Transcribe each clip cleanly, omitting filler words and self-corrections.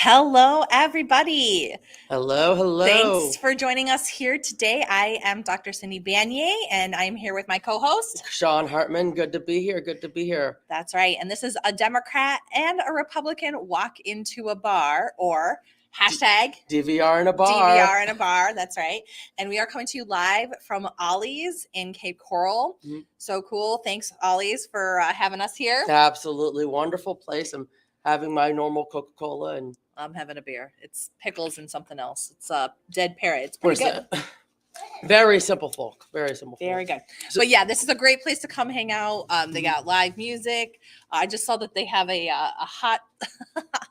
Hello, everybody. Hello, hello. Thanks for joining us here today. I am Dr. Cindy Banier, and I'm here with my co-host, Sean Hartman. Good to be here. Good to be here. That's right. And this is a Democrat and a Republican walk into a bar, or hashtag DVR in a bar. DVR in a bar. That's right. And we are coming to you live from Ollie's in Cape Coral. Mhm. So cool. Thanks, Ollie's, for having us here. Absolutely wonderful place. I'm having my normal Coca-Cola and I'm having a beer. It's pickles and something else. It's a dead parrot. It's pretty good. Very simple folk. Very simple folk. Very good. But yeah, this is a great place to come hang out. They got live music. I just saw that they have a hot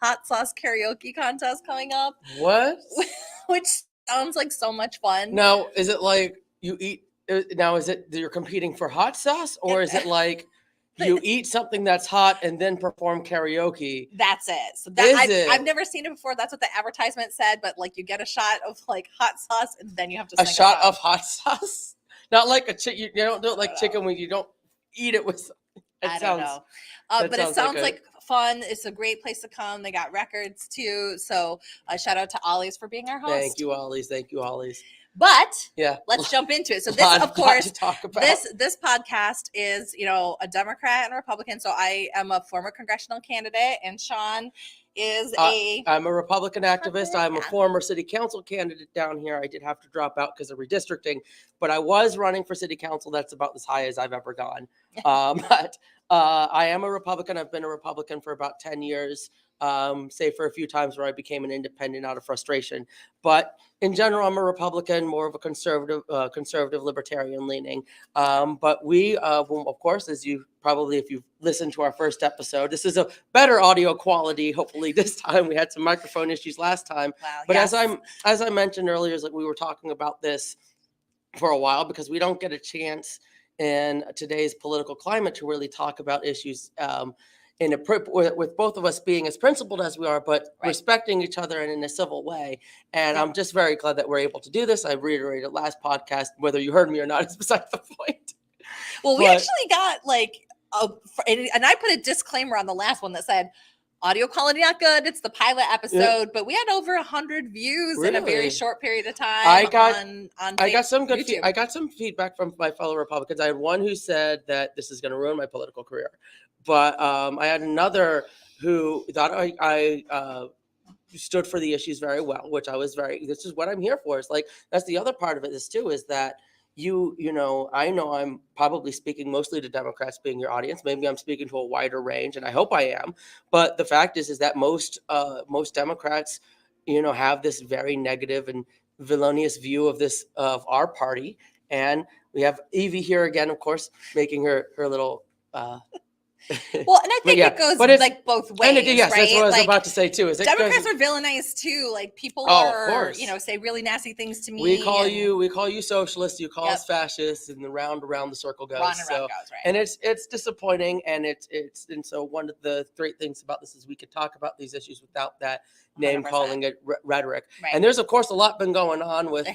hot sauce karaoke contest coming up, What? which sounds like so much fun. Now, is it like you eat? Now, is it you're competing for hot sauce, or is it like you eat something that's hot and then perform karaoke? That's it. So I've never seen it before. That's what the advertisement said. But like, you get a shot of like hot sauce, and then you have to sing A shot of hot sauce, not like a chicken. You don't do it like chicken when you don't eat it with. I don't know. But it sounds like fun. It's a great place to come. They got records too. So shout out to Ollie's for being our host. Thank you, Ollie's. Thank you, Ollie's. But yeah, let's jump into it. So this, of course, this podcast is, a Democrat and a Republican. So I am a former congressional candidate, and Sean is I'm a Republican activist. I'm a former city council candidate down here. I did have to drop out because of redistricting, but I was running for city council. That's about as high as I've ever gone. But I am a Republican. I've been a Republican for about 10 years. Save for a few times where I became an independent out of frustration. But in general, I'm a Republican, more of a conservative libertarian leaning. But we, of course, as you probably, if you've listened to our first episode, this is a better audio quality. Hopefully this time. We had some microphone issues last time. Wow, but yes. as I mentioned earlier, is like we were talking about this for a while because we don't get a chance in today's political climate to really talk about issues with both of us being as principled as we are, but respecting each other and in a civil way. And I'm just very glad that we're able to do this. I reiterated last podcast, whether you heard me or not, is beside the point. Well, we actually got and I put a disclaimer on the last one that said, audio quality not good. It's the pilot episode, but we had over 100 views in a very short period of time. I got some good. I got some feedback from my fellow Republicans. I had one who said that this is going to ruin my political career, but I had another who thought I stood for the issues very well, which I was very. This is what I'm here for. It's like that's the other part of it. Is too is that. I know I'm probably speaking mostly to Democrats being your audience. Maybe I'm speaking to a wider range, and I hope I am. But the fact is that most Democrats, have this very negative and villainous view of our party. And we have Evie here again, of course, making her little. Well, and I think it goes like both ways. Yes, right? That's what I was about to say too. Democrats are villainized too. Like people are, say really nasty things to me. We call you socialists. You call us fascists, and around the circle goes. And it's disappointing, and and so one of the great things about this is we could talk about these issues without that name 100%. Calling it rhetoric. Right. And there's of course a lot been going on with.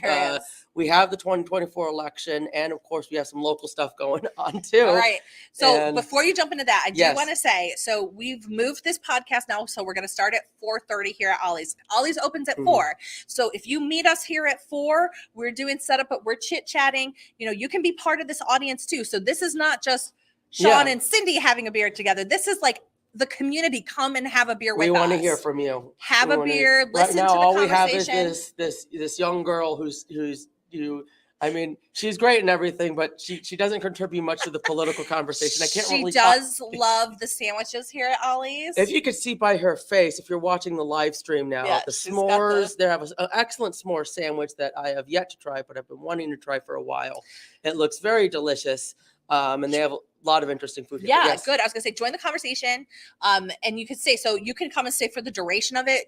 We have the 2024 election, and of course, we have some local stuff going on too. All right. So before you jump into that, I do want to say, so we've moved this podcast now, so we're going to start at 4:30 here at Ollie's. Ollie's opens at 4. So if you meet us here at 4, we're doing setup, but we're chit-chatting. You can be part of this audience too. So this is not just Sean and Cindy having a beer together. This is like the community. Come and have a beer with us. We want to hear from you. Have a beer. Listen to the conversation. Right now, all we have is this young girl who's I mean, she's great and everything, but she doesn't contribute much to the political conversation. I can't really. She does love the sandwiches here at Ollie's. If you could see by her face, if you're watching the live stream now, the s'mores. They have an excellent s'more sandwich that I have yet to try, but I've been wanting to try for a while. It looks very delicious, and they have a lot of interesting food here. Yeah, good. I was gonna say, join the conversation, and you could say, so you can come and stay for the duration of it.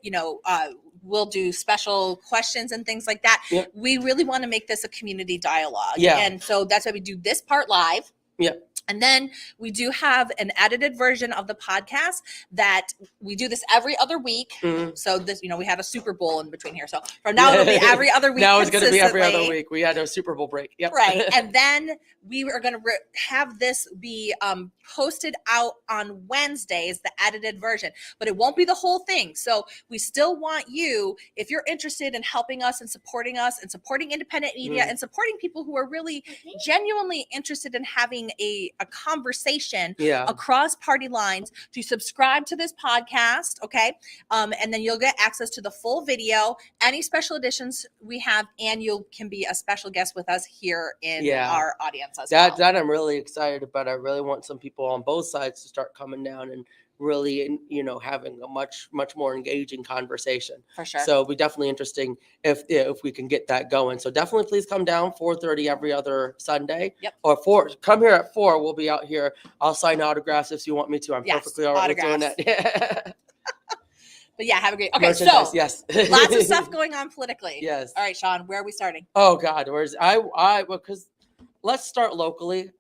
We'll do special questions and things like that. Yeah. We really want to make this a community dialogue. Yeah. And so that's why we do this part live. Yeah. And then we do have an edited version of the podcast that we do this every other week. So this, we had a Super Bowl in between here. So from now it'll be every other week. Now it's going to be every other week. We had a Super Bowl break. Yep. Right. And then we are going to have this be posted out on Wednesdays, the edited version, but it won't be the whole thing. So we still want you, if you're interested in helping us and supporting independent media and supporting people who are really genuinely interested in having a conversation across party lines, to subscribe to this podcast. Okay. And then you'll get access to the full video, any special editions we have, and you can be a special guest with us here in our audience as well. That I'm really excited about. I really want some people on both sides to start coming down and really, having a much more engaging conversation. For sure. So it'll be definitely interesting if we can get that going. So definitely please come down 4:30 every other Sunday. Yep. Or come here at 4. We'll be out here. I'll sign autographs if you want me to. I'm perfectly all right with doing that. But have a great. Okay, so yes, lots of stuff going on politically. Yes. All right, Sean, where are we starting? Oh God, because let's start locally.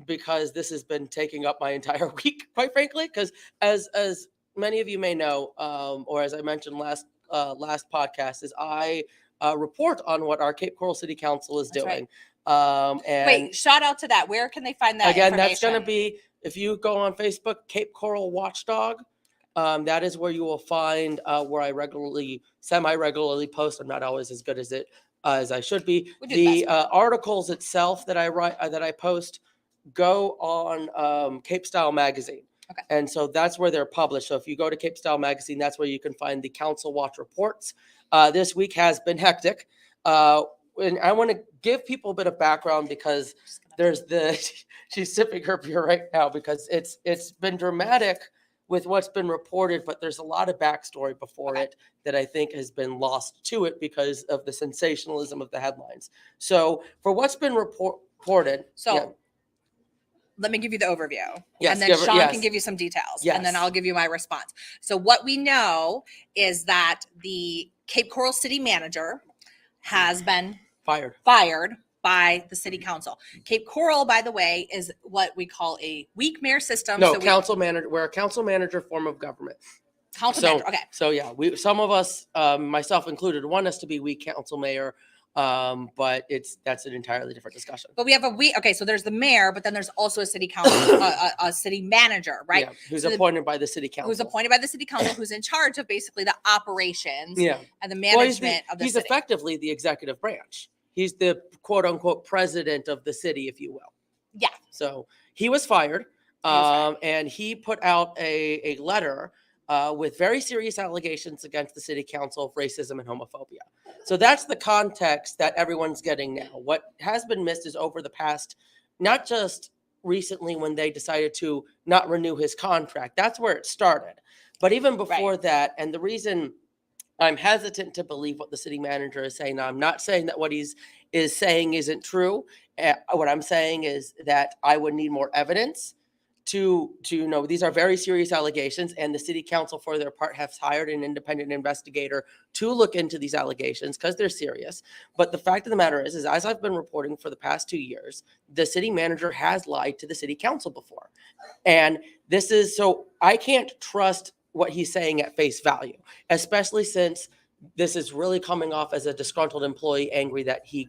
Because this has been taking up my entire week, quite frankly, because as many of you may know, or as I mentioned last podcast, is I report on what our Cape Coral City Council is doing. Right. And wait, shout out to that. Where can they find that again? That's going to be, if you go on Facebook, Cape Coral Watchdog. That is where you will find where I semi-regularly post. I'm not always as good as I should be. The articles itself that I write, that I post, go on Cape Style Magazine. Okay. And so that's where they're published. So if you go to Cape Style Magazine, that's where you can find the Council Watch reports. This week has been hectic. And I want to give people a bit of background, because there's she's sipping her beer right now, because it's been dramatic with what's been reported, but there's a lot of backstory before it that I think has been lost to it because of the sensationalism of the headlines. So for what's been reported. Let me give you the overview. Yes, and then Sean can give you some details. Yes. And then I'll give you my response. So what we know is that the Cape Coral City manager has been fired by the city council. Cape Coral, by the way, is what we call a weak mayor system. No, council manager. We're a council manager form of government. Council manager, okay. So some of us, myself included, want us to be weak council mayor. But that's an entirely different discussion. But we have so there's the mayor, but then there's also a city council, a city manager, right? Yeah, who's appointed by the city council. Who's appointed by the city council, who's in charge of basically the operations and the management of the city. He's effectively the executive branch. He's the quote unquote president of the city, if you will. Yeah. So he was fired. And he put out a letter with very serious allegations against the city council of racism and homophobia. So that's the context that everyone's getting now. What has been missed is over the past, not just recently when they decided to not renew his contract. That's where it started. But even before that, and the reason I'm hesitant to believe what the city manager is saying. Now, I'm not saying that what he's saying isn't true. What I'm saying is that I would need more evidence to know these are very serious allegations, and the city council, for their part, has hired an independent investigator to look into these allegations because they're serious. But the fact of the matter is as I've been reporting for the past 2 years, the city manager has lied to the city council before. And this is, so I can't trust what he's saying at face value, especially since this is really coming off as a disgruntled employee angry that he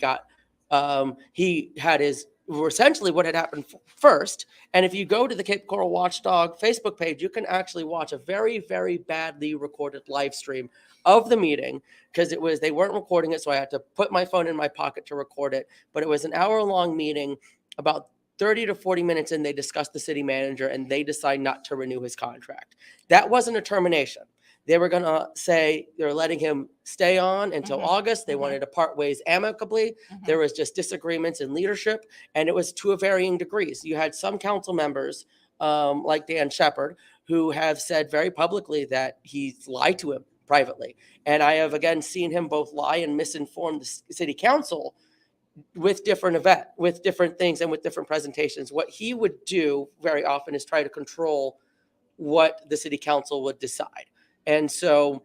had his, essentially what had happened first. And if you go to the Cape Coral Watchdog Facebook page, you can actually watch a very, very badly recorded live stream of the meeting, because they weren't recording it. So I had to put my phone in my pocket to record it. But it was an hour-long meeting. About 30 to 40 minutes in, they discussed the city manager and they decide not to renew his contract. That wasn't a termination. They were going to say they're letting him stay on until August. They wanted to part ways amicably. There was just disagreements in leadership, and it was to a varying degrees. You had some council members like Dan Shepard who have said very publicly that he's lied to him privately. And I have, again, seen him both lie and misinform the city council with different things and with different presentations. What he would do very often is try to control what the city council would decide. And so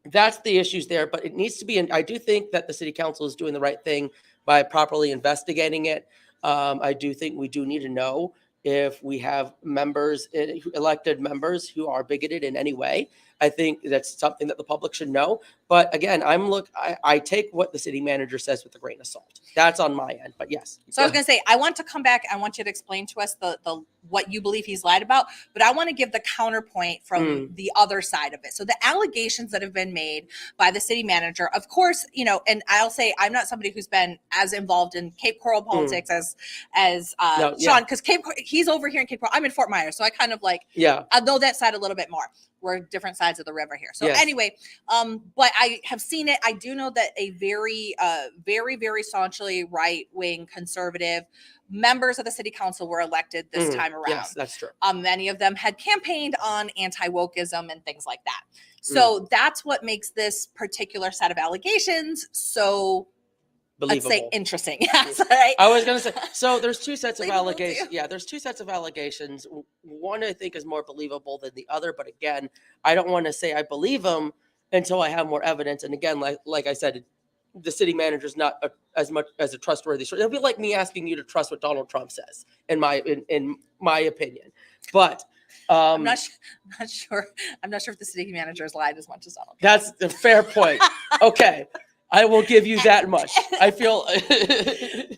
that's the issues there, but it needs to be, I do think that the city council is doing the right thing by properly investigating it. I do think we do need to know if we have members, elected members who are bigoted in any way. I think that's something that the public should know. But again, I take what the city manager says with a grain of salt. That's on my end. But yes. So I was going to say, I want to come back. I want you to explain to us the what you believe he's lied about, but I want to give the counterpoint from the other side of it. So the allegations that have been made by the city manager, of course, and I'll say I'm not somebody who's been as involved in Cape Coral politics as Sean, because he's over here in Cape Coral. I'm in Fort Myers, so I kind of I know that side a little bit more. We're different sides of the river here. So anyway, but I have seen it. I do know that a very, very staunchly right-wing conservative members of the city council were elected this time around. Yes, that's true. Many of them had campaigned on anti-wokeism and things like that. So that's what makes this particular set of allegations so believable. Let's say interesting. Yes, right. I was going to say, so there's two sets of allegations. Yeah, there's two sets of allegations. One I think is more believable than the other, but again, I don't want to say I believe them until I have more evidence. And again, like I said, the city manager is not as much as a trustworthy source. It'll be like me asking you to trust what Donald Trump says, in my opinion. But I'm not sure. I'm not sure if the city manager has lied as much as Donald Trump. That's a fair point. Okay. I will give you that much. I feel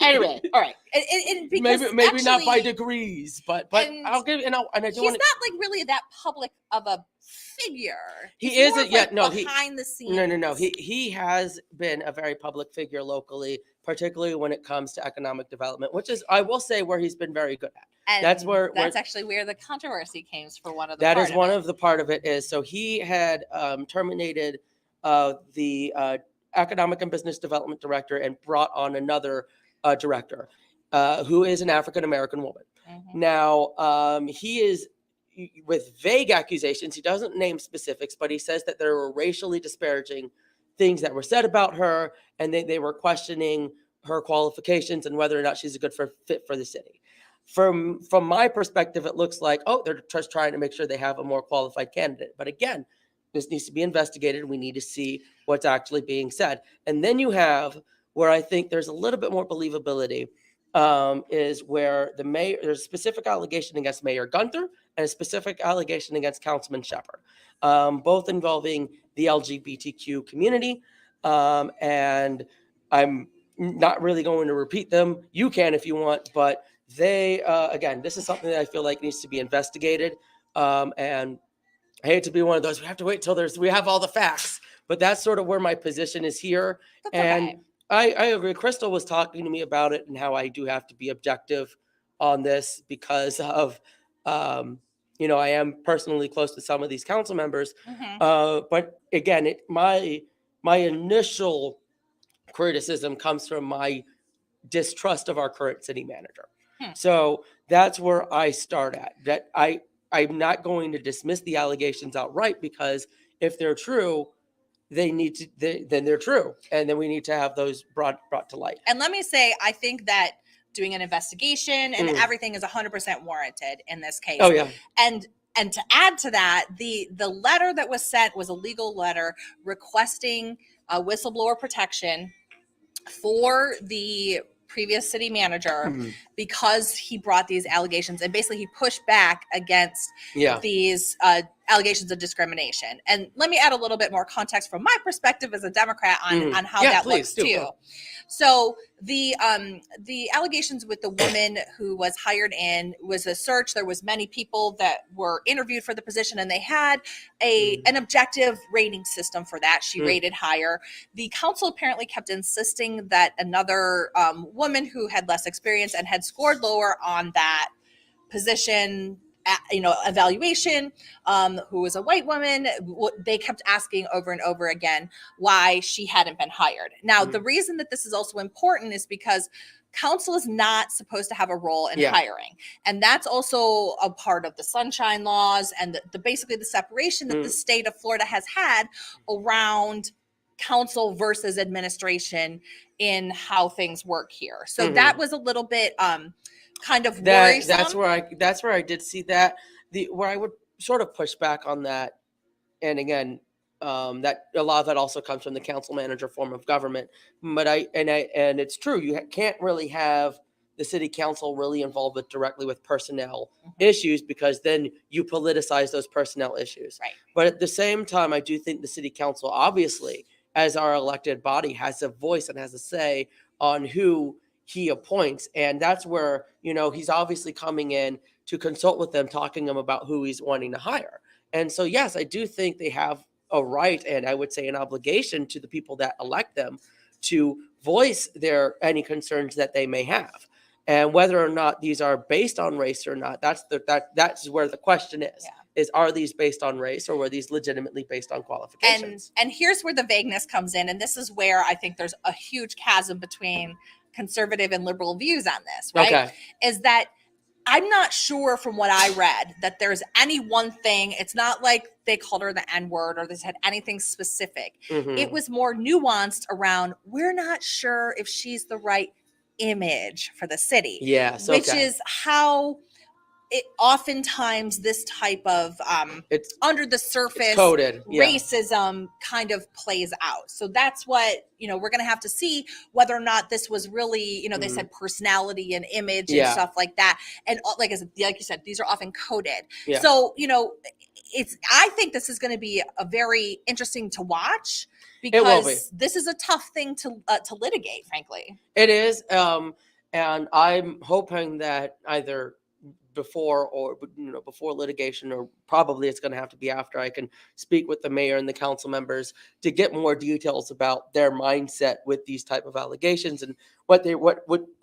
anyway. All right. Maybe actually, not by degrees, but I'll give and I do. He's not really that public of a figure. He isn't yet. No, behind the scenes. No. He has been a very public figure locally, particularly when it comes to economic development, which is, I will say, where he's been very good at. And that's actually where the controversy came for one of the. That is one of the part of it is so he had terminated the economic and business development director and brought on another director who is an African-American woman. Now, he is with vague accusations. He doesn't name specifics, but he says that there were racially disparaging things that were said about her, and they were questioning her qualifications and whether or not she's a good fit for the city. From my perspective, it looks like, they're just trying to make sure they have a more qualified candidate. But again, this needs to be investigated. We need to see what's actually being said. And then you have where I think there's a little bit more believability is where there's a specific allegation against Mayor Gunther and a specific allegation against Councilman Shepard, both involving the LGBTQ community. And I'm not really going to repeat them. You can if you want, but they, again, this is something that I feel like needs to be investigated. And I hate to be one of those. We have to wait till we have all the facts, but that's sort of where my position is here. And I agree. Crystal was talking to me about it and how I do have to be objective on this because of, I am personally close to some of these council members. But again, my initial criticism comes from my distrust of our current city manager. So that's where I start at. That I'm not going to dismiss the allegations outright because if they're true, then they're true. And then we need to have those brought to light. And let me say, I think that doing an investigation and everything is 100% warranted in this case. Oh, yeah. And to add to that, the letter that was sent was a legal letter requesting whistleblower protection for the previous city manager because he brought these allegations and basically he pushed back against these allegations of discrimination. And let me add a little bit more context from my perspective as a Democrat on how that looks too. So the allegations with the woman who was hired in was a search. There was many people that were interviewed for the position and they had an objective rating system for that. She rated higher. The council apparently kept insisting that another woman who had less experience and had scored lower on that position evaluation, who was a white woman, they kept asking over and over again why she hadn't been hired. Now, the reason that this is also important is because council is not supposed to have a role in hiring. And that's also a part of the sunshine laws and basically the separation that the state of Florida has had around council versus administration in how things work here. So that was a little bit kind of worrisome. That's where I did see that where I would sort of push back on that. And again, that a lot of that also comes from the council manager form of government. But and it's true, you can't really have the city council really involved directly with personnel issues, because then you politicize those personnel issues. Right. But at the same time, I do think the city council, obviously, as our elected body, has a voice and has a say on who he appoints. And that's where, he's obviously coming in to consult with them, talking to them about who he's wanting to hire. And so, yes, I do think they have a right, and I would say an obligation to the people that elect them to voice any concerns that they may have. And whether or not these are based on race or not, that's where the question is. Yeah. Is, are these based on race, or were these legitimately based on qualifications? And here's where the vagueness comes in. And this is where I think there's a huge chasm between conservative and liberal views on this, right? Okay. Is that I'm not sure from what I read that there's any one thing. It's not like they called her the N-word or they said anything specific. Mhm. It was more nuanced around, we're not sure if she's the right image for the city. Yes. Which is how it oftentimes this type of it's under the surface coded. Yeah. racism kind of plays out. So that's what, we're going to have to see whether or not this was really, they said personality and image and stuff like that. And like you said, these are often coded. Yeah. So, I think this is going to be a very interesting to watch, because this is a tough thing to litigate, frankly. It is. And I'm hoping that either before litigation, or probably it's going to have to be after, I can speak with the mayor and the council members to get more details about their mindset with these type of allegations, and what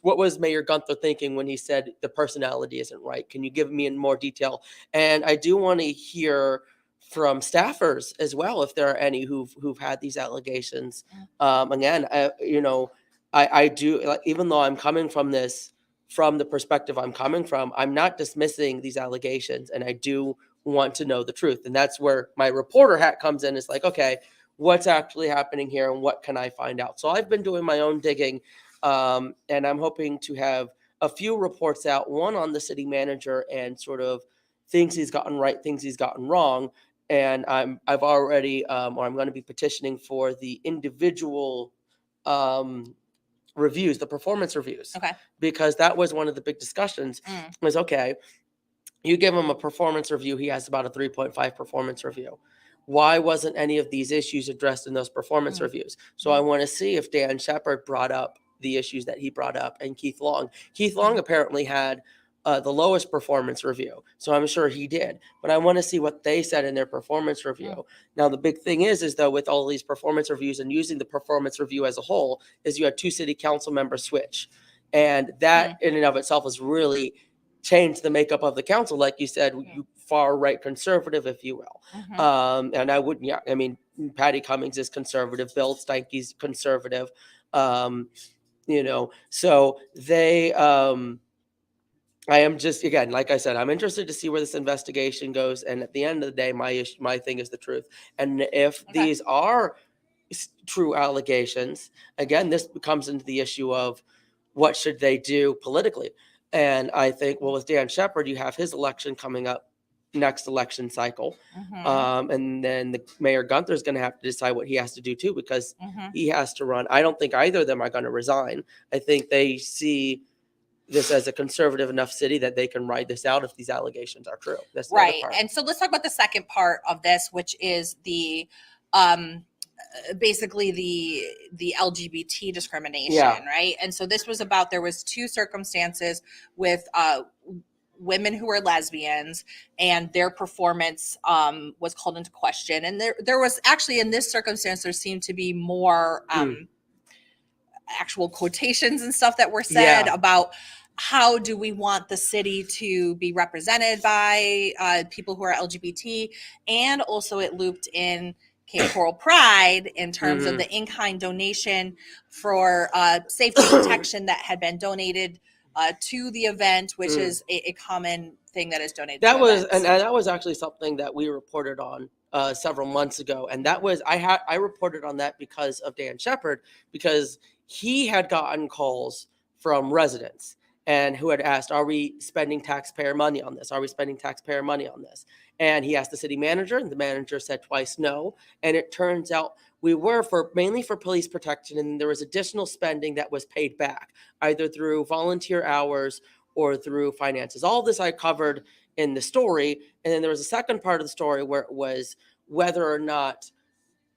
was Mayor Gunther thinking when he said the personality isn't right. Can you give me in more detail? And I do want to hear from staffers as well, if there are any who've had these allegations. Again, I do, like, even though I'm coming from this from the perspective I'm coming from, I'm not dismissing these allegations, and I do want to know the truth. And that's where my reporter hat comes in. It's like, okay, what's actually happening here, and what can I find out? So I've been doing my own digging, and I'm hoping to have a few reports out, one on the city manager and sort of things he's gotten right, things he's gotten wrong. And I've already, or I'm going to be petitioning for the individual reviews, the performance reviews. Okay. Because that was one of the big discussions. Was, okay, you give him a performance review, he has about a 3.5 performance review. Why wasn't any of these issues addressed in those performance reviews? So I want to see if Dan Shepard brought up the issues that he brought up, and Keith Long. Keith Long apparently had the lowest performance review, so I'm sure he did. But I want to see what they said in their performance review. Now, the big thing is though, with all these performance reviews and using the performance review as a whole, is you had 2 city council members switch, and that in and of itself has really changed the makeup of the council. Like you said, you far right conservative, if you will. And I wouldn't. Yeah, I mean, Patty Cummings is conservative. Bill Steinke's conservative. So they. I am just, again, like I said, I'm interested to see where this investigation goes. And at the end of the day, my thing is the truth. And if these are true allegations, again, this comes into the issue of what should they do politically. And I think, well, with Dan Shepard, you have his election coming up next election cycle. And then the Mayor Gunther is going to have to decide what he has to do too, because he has to run. I don't think either of them are going to resign. I think they see this as a conservative enough city that they can ride this out if these allegations are true. That's right. And so let's talk about the second part of this, which is the basically the LGBT discrimination, right? And so this was about, there was 2 circumstances with women who were lesbians, and their performance was called into question. And there was actually, in this circumstance, there seemed to be more actual quotations and stuff that were said about how do we want the city to be represented by people who are LGBT. And also it looped in Cape Coral Pride in terms of the in-kind donation for safety protection that had been donated to the event, which is a common thing that is donated. That was, and that was actually something that we reported on several months ago. And that was, I reported on that because of Dan Shepard, because he had gotten calls from residents. and who had asked, are we spending taxpayer money on this? Are we spending taxpayer money on this? And he asked the city manager, and the manager said twice no. And it turns out we were mainly for police protection, and there was additional spending that was paid back, either through volunteer hours or through finances. All this I covered in the story. And then there was a second part of the story where it was whether or not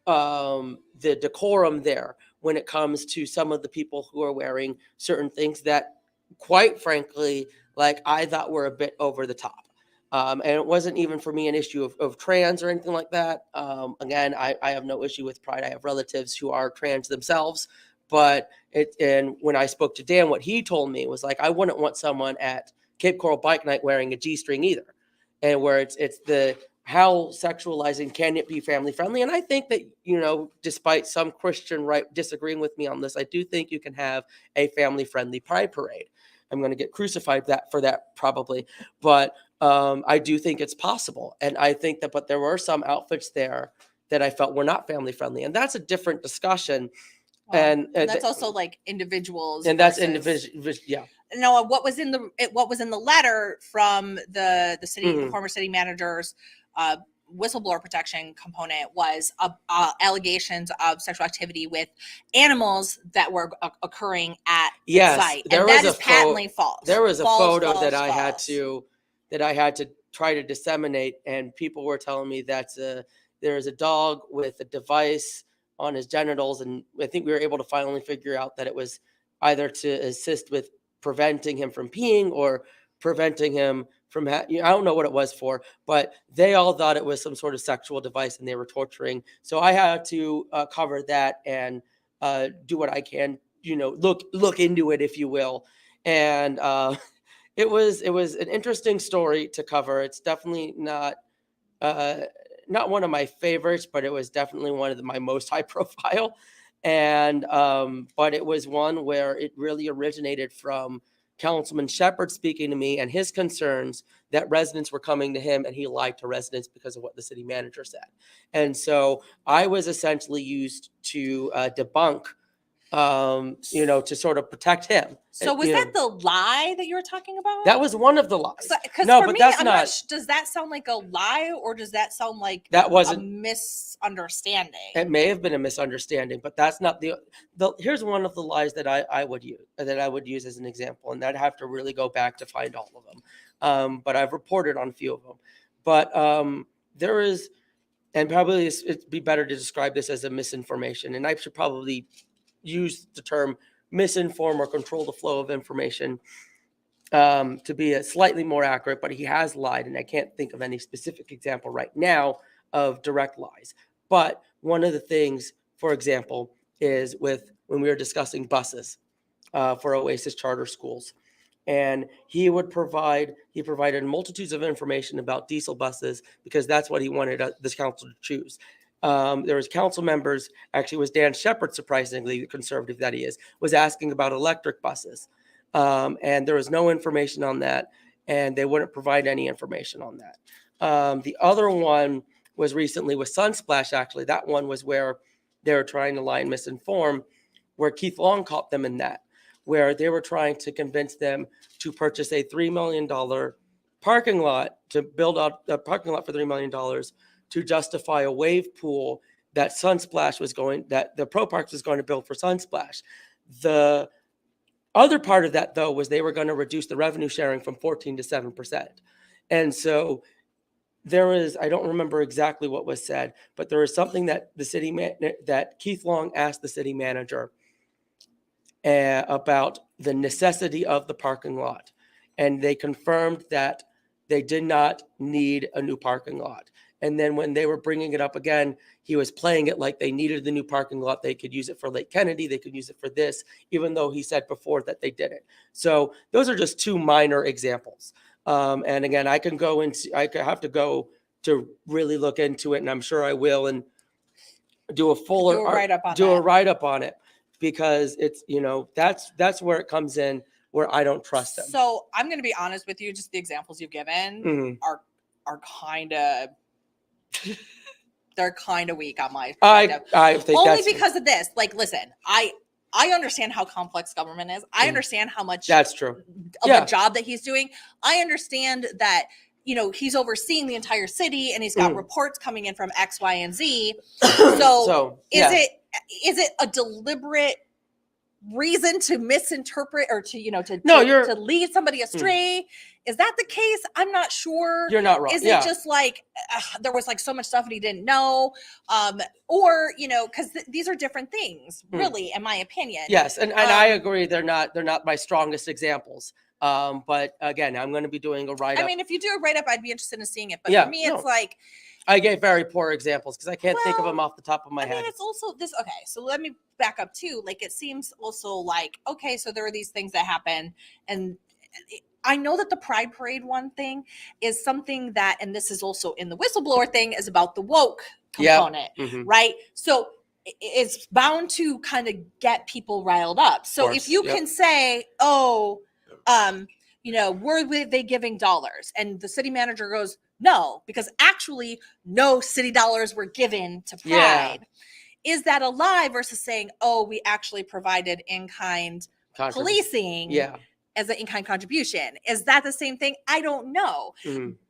the decorum there when it comes to some of the people who are wearing certain things that, quite frankly, like I thought were a bit over the top. And it wasn't even for me an issue of trans or anything like that. Again, I have no issue with pride. I have relatives who are trans themselves. But and when I spoke to Dan, what he told me was like, I wouldn't want someone at Cape Coral Bike Night wearing a G-string either. And where it's the how sexualizing can it be family friendly? And I think that, despite some Christian right disagreeing with me on this, I do think you can have a family friendly pride parade. I'm going to get crucified for that probably, but I do think it's possible. And I think that, but there were some outfits there that I felt were not family friendly, and that's a different discussion. Well, and that's also like individuals, and that's individual. Yeah. No, what was in the letter from the city, the former city manager's whistleblower protection component was allegations of sexual activity with animals that were occurring at the site, and that is patently false. There was a photo that I had to try to disseminate, and people were telling me that there is a dog with a device on his genitals, and I think we were able to finally figure out that it was either to assist with preventing him from peeing or preventing him from I don't know what it was for, but they all thought it was some sort of sexual device and they were torturing. So I had to cover that and do what I can, look into it, if you will. And it was an interesting story to cover. It's definitely not one of my favorites, but it was definitely one of my most high profile. And but it was one where it really originated from Councilman Shepherd speaking to me and his concerns that residents were coming to him and he lied to residents because of what the city manager said. And so I was essentially used to debunk, to sort of protect him. So was that the lie that you were talking about? That was one of the lies. No, but that's not. Does that sound like a lie, or does that sound like that wasn't a misunderstanding? It may have been a misunderstanding, but that's not the. Here's one of the lies that I would use as an example, and I'd have to really go back to find all of them. But I've reported on a few of them. But there is, and probably it'd be better to describe this as a misinformation, and I should probably use the term misinform or control the flow of information to be slightly more accurate, but he has lied, and I can't think of any specific example right now of direct lies. But one of the things, for example, is when we were discussing buses for Oasis charter schools, and he provided multitudes of information about diesel buses because that's what he wanted this council to choose. There was council members, actually it was Dan Shepherd, surprisingly, the conservative that he is, was asking about electric buses. And there was no information on that, and they wouldn't provide any information on that. The other one was recently with Sunsplash, actually. That one was where they were trying to lie and misinform, where Keith Long caught them in that, where they were trying to convince them to purchase a $3 million parking lot, to build out a parking lot for $3 million to justify a wave pool that the Pro Parks was going to build for Sunsplash. The other part of that, though, was they were going to reduce the revenue sharing from 14% to 7%. And so I don't remember exactly what was said, but there was something that that Keith Long asked the city manager about the necessity of the parking lot. And they confirmed that they did not need a new parking lot. And then when they were bringing it up again, he was playing it like they needed the new parking lot. They could use it for Lake Kennedy. They could use it for this, even though he said before that they didn't. So those are just two minor examples. And again, I have to go to really look into it, and I'm sure I will, and do a write-up on it, because it's, that's where it comes in, where I don't trust them. So I'm going to be honest with you. Just the examples you've given are kind of, they're kind of weak on my perspective. I think only because of this. Like, listen, I understand how complex government is. I understand how much that's true of a job that he's doing. I understand that, you know, he's overseeing the entire city and he's got reports coming in from X, Y, and Z. So is it a deliberate reason to misinterpret or to, you know, to lead somebody astray? Is that the case? I'm not sure. You're not wrong. Is it just like there was like so much stuff and he didn't know, or, you know, because these are different things, really, in my opinion. Yes, and I agree. They're not my strongest examples. But again, I'm going to be doing a write-up. I mean, if you do a write-up, I'd be interested in seeing it. But for me, it's like, I gave very poor examples because I can't think of them off the top of my head. I mean, it's also this. Okay, so let me back up too. Like, it seems also like, okay, so there are these things that happen, and I know that the Pride Parade one thing is something that, and this is also in the whistleblower thing, is about the woke component, right? So it's bound to kind of get people riled up. So if you can say, oh, you know, were they giving dollars? And the city manager goes, no, because actually no city dollars were given to Pride. Is that a lie versus saying, oh, we actually provided in-kind policing as an in-kind contribution? Is that the same thing? I don't know.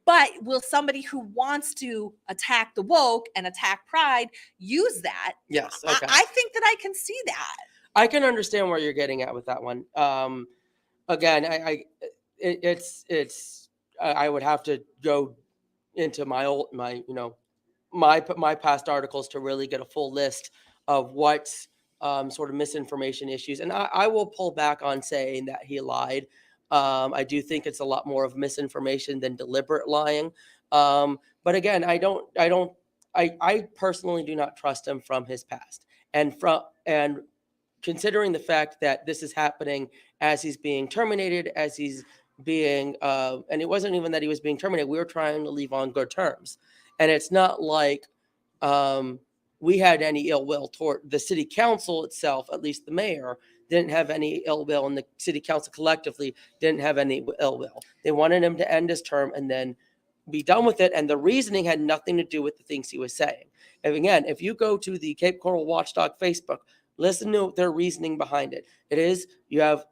But will somebody who wants to attack the woke and attack Pride use that? Yes. Okay. I think that I can see that. I can understand where you're getting at with that one. Again, I would have to go into my past articles to really get a full list of what sort of misinformation issues. And I will pull back on saying that he lied. I do think it's a lot more of misinformation than deliberate lying. But again, I personally do not trust him from his past, and considering the fact that this is happening as he's being terminated, as he's being, and it wasn't even that he was being terminated. We were trying to leave on good terms. And it's not like we had any ill will toward the city council itself, at least the mayor didn't have any ill will, and the city council collectively didn't have any ill will. They wanted him to end his term and then be done with it. And the reasoning had nothing to do with the things he was saying. And again, if you go to the Cape Coral Watchdog Facebook, listen to their reasoning behind it. It is, you have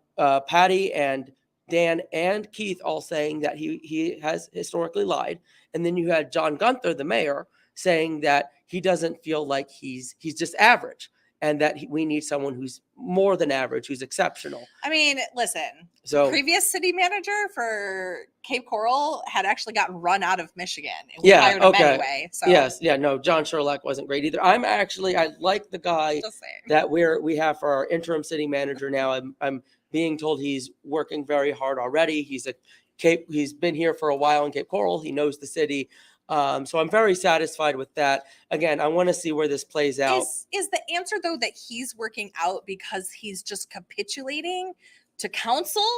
Patty and Dan and Keith all saying that he has historically lied. And then you had John Gunther, the mayor, saying that he doesn't feel like he's just average, and that we need someone who's more than average, who's exceptional. I mean, listen, so previous city manager for Cape Coral had actually gotten run out of Michigan. And we hired him anyway. So. Yes. Yeah. No, John Sherlock wasn't great either. I like the guy that we have for our interim city manager now. I'm being told he's working very hard already. He's been here for a while in Cape Coral. He knows the city. So I'm very satisfied with that. Again, I want to see where this plays out. Is the answer, though, that he's working out because he's just capitulating to council?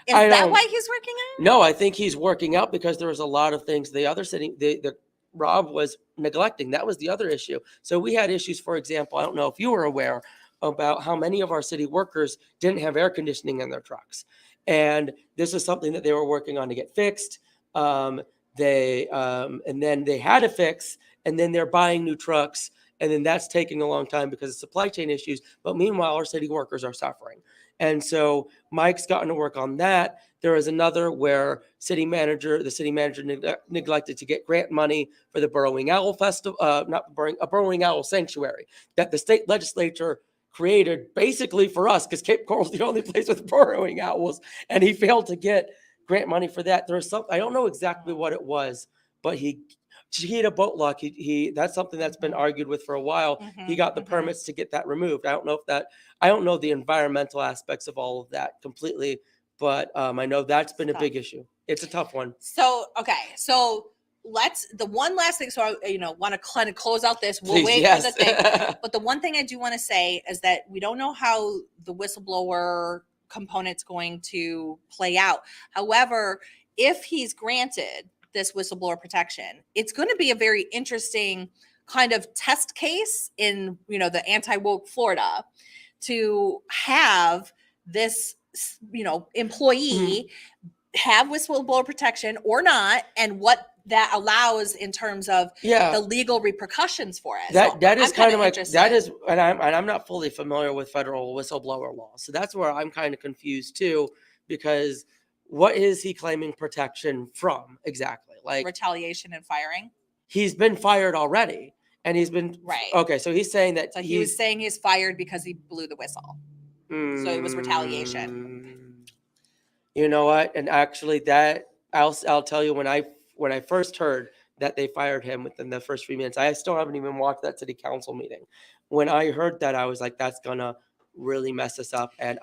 Is that why he's working out? No, I think he's working out because there was a lot of things the other city, the Rob was neglecting. That was the other issue. So we had issues, for example, I don't know if you were aware about how many of our city workers didn't have air conditioning in their trucks. And this is something that they were working on to get fixed. And then they had to fix, and then they're buying new trucks, and then that's taking a long time because of supply chain issues. But meanwhile, our city workers are suffering. And so Mike's gotten to work on that. There is another where the city manager neglected to get grant money for the Burrowing Owl Festival, a Burrowing Owl Sanctuary that the state legislature created basically for us, because Cape Coral's the only place with burrowing owls, and he failed to get grant money for that. There's something, I don't know exactly what it was, but he had a boat lock. That's something that's been argued with for a while. He got the permits to get that removed. I don't know the environmental aspects of all of that completely, but I know that's been a big issue. It's a tough one. So, okay. So the one last thing. So I, want to kind of close out this. We'll wait for the thing. But the one thing I do want to say is that we don't know how the whistleblower component's going to play out. However, if he's granted this whistleblower protection, it's going to be a very interesting kind of test case in, the anti-woke Florida to have this, employee have whistleblower protection or not, and what that allows in terms of the legal repercussions for it. That is kind of like, that is, and I'm not fully familiar with federal whistleblower law. So that's where I'm kind of confused too, because what is he claiming protection from exactly? Like retaliation and firing? He's been fired already. And he's been okay. So he's saying that he was saying he's fired because he blew the whistle. So it was retaliation. You know what? And actually, that I'll tell you, when I first heard that they fired him within the first 3 minutes, I still haven't even watched that city council meeting. When I heard that, I was like, that's gonna really mess us up. And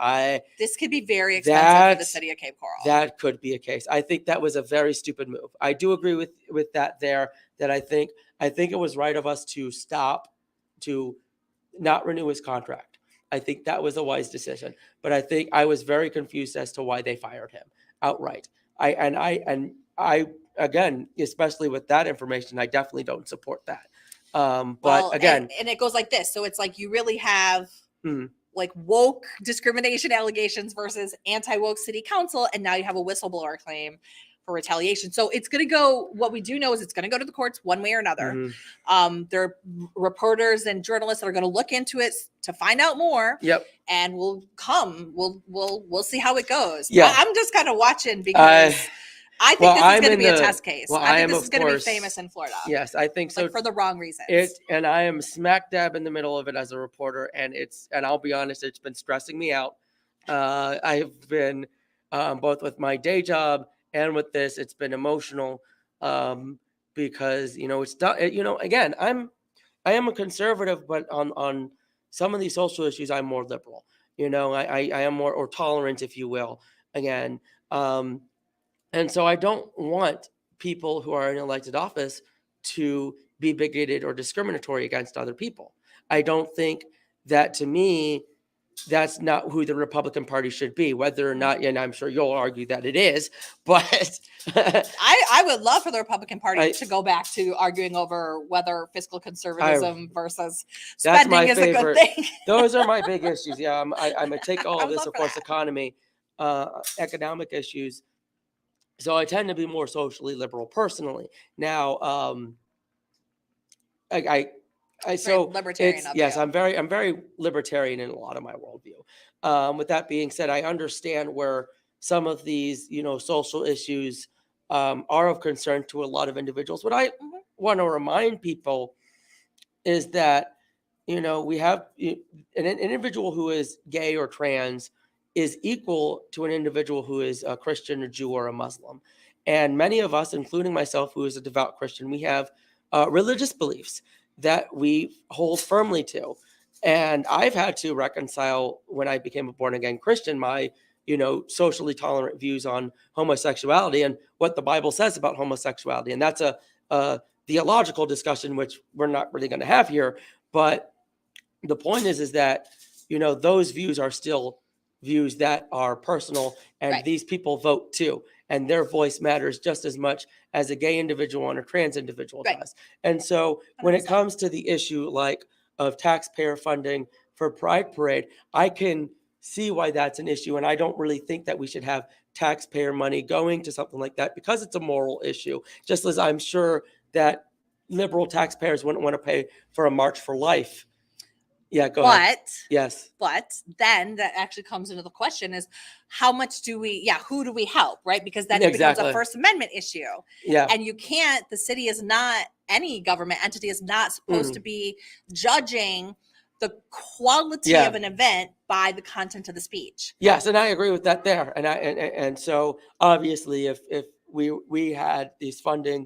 this could be very expensive for the city of Cape Coral. That could be a case. I think that was a very stupid move. I do agree with that there. That I think it was right of us to stop, to not renew his contract. I think that was a wise decision. But I think I was very confused as to why they fired him outright. I again, especially with that information, I definitely don't support that. But again, and it goes like this. So it's like you really have like woke discrimination allegations versus anti-woke city council, and now you have a whistleblower claim for retaliation. So it's going to go, what we do know is it's going to go to the courts one way or another. There are reporters and journalists that are going to look into it to find out more. Yep. And we'll see how it goes. Yeah. I'm just kind of watching because I think this is going to be a test case. I think this is going to be famous in Florida. Yes, I think so. Like for the wrong reasons. And I am smack dab in the middle of it as a reporter. And I'll be honest, it's been stressing me out. I've been both with my day job and with this, it's been emotional because, it's done. Again, I am a conservative, but on some of these social issues, I'm more liberal. I am more, or tolerant, if you will. Again, and so I don't want people who are in elected office to be bigoted or discriminatory against other people. I don't think that, to me, that's not who the Republican Party should be, whether or not, and I'm sure you'll argue that it is, but I would love for the Republican Party to go back to arguing over whether fiscal conservatism versus spending is a good thing. Those are my big issues. Yeah, I'm gonna take all of this, of course, economic issues. So I tend to be more socially liberal personally. Now, libertarian. Yes, I'm very libertarian in a lot of my worldview. With that being said, I understand where some of these, social issues are of concern to a lot of individuals. What I want to remind people is that, we have an individual who is gay or trans is equal to an individual who is a Christian, a Jew, or a Muslim. And many of us, including myself, who is a devout Christian, we have religious beliefs that we hold firmly to. And I've had to reconcile, when I became a born again Christian, my, socially tolerant views on homosexuality and what the Bible says about homosexuality. And that's a theological discussion, which we're not really going to have here. But the point is that, those views are still views that are personal, and these people vote too. And their voice matters just as much as a gay individual and a trans individual does. And so when it comes to the issue of taxpayer funding for Pride Parade, I can see why that's an issue. And I don't really think that we should have taxpayer money going to something like that, because it's a moral issue, just as I'm sure that liberal taxpayers wouldn't want to pay for a March for Life. Yeah, go ahead. Yes. But then that actually comes into the question is how much who do we help, right? Because then it becomes a First Amendment issue. Yeah. And the city is not, any government entity is not supposed to be judging the quality of an event by the content of the speech. Yes, and I agree with that there. And so obviously if we had these funding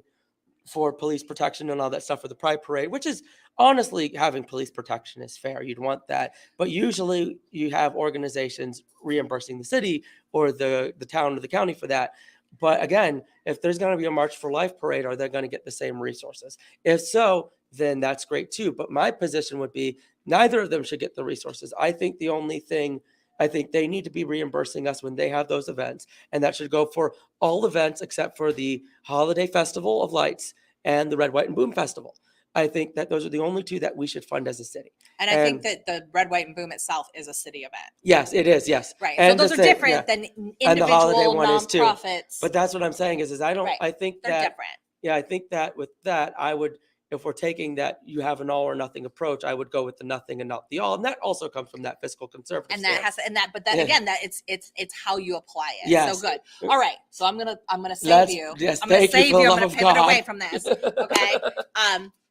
for police protection and all that stuff for the Pride Parade, which is honestly, having police protection is fair. You'd want that. But usually you have organizations reimbursing the city or the town or the county for that. But again, if there's going to be a March for Life parade, are they going to get the same resources? If so, then that's great too. But my position would be neither of them should get the resources. I think they need to be reimbursing us when they have those events. And that should go for all events except for the Holiday Festival of Lights and the Red, White, and Boom Festival. I think that those are the only two that we should fund as a city. And I think that the Red, White, and Boom itself is a city event. Yes, it is. Yes. Right. And so those are different than individual nonprofits. But that's what I'm saying is I think they're that different. I think that with that, I would, if we're taking that you have an all or nothing approach, I would go with the nothing and not the all. And that also comes from that fiscal conservative and that stance. has and that but that again, that it's how you apply it. Yes. So good. All right, so I'm gonna save you. Yes, I'm gonna thank save you. you. For I'm the gonna love of pivot God. away from this. Okay.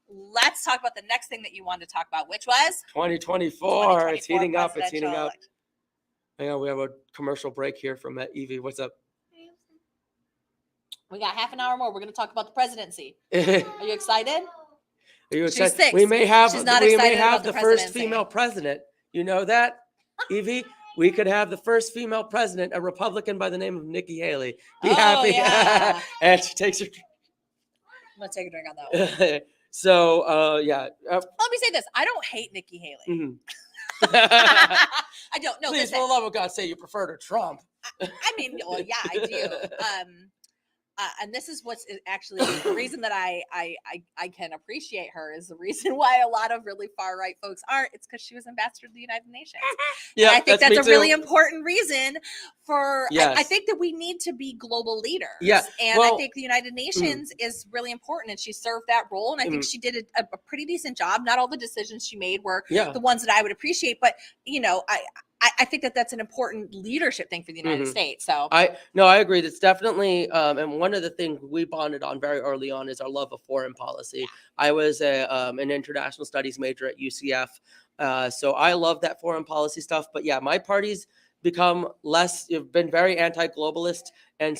Let's talk about the next thing that you wanted to talk about, which was 2024. It's heating up. It's heating presidential up. Hang on, we have a commercial break here from Evie. What's up? We got half an hour more. We're going to talk about the presidency. Are Are you excited? you She's excited? 6. We may have She's not we may excited have about the the first presidency. female president. You know that, Evie? We could have the first female president, a Republican by the name of Nikki Haley. Be happy. Yeah. And she takes her. I'm going to take a drink on that one. So, yeah. Let me say this. I don't hate Nikki Haley. Mhm. I don't know. Please, for the love of God, say you prefer to Trump. I mean, well, yeah, I do. And this is what's actually the reason that I can appreciate her is the reason why a lot of really far right folks aren't. It's because she was ambassador to the United Nations. Yeah, I think that's a me really too. important reason for. Yes. I think that we need to be global leaders. Yeah, and well, I think the United Nations is really important, and she served that role. And I think she did a pretty decent job. Not all the decisions she made were the ones that I would appreciate, but you know, I think that that's an important leadership thing for the United States. So I agree. That's definitely, and one of the things we bonded on very early on is our love of foreign policy. I was an international studies major at UCF, so I love that foreign policy stuff. But yeah, my party's become less. You've been very anti-globalist, and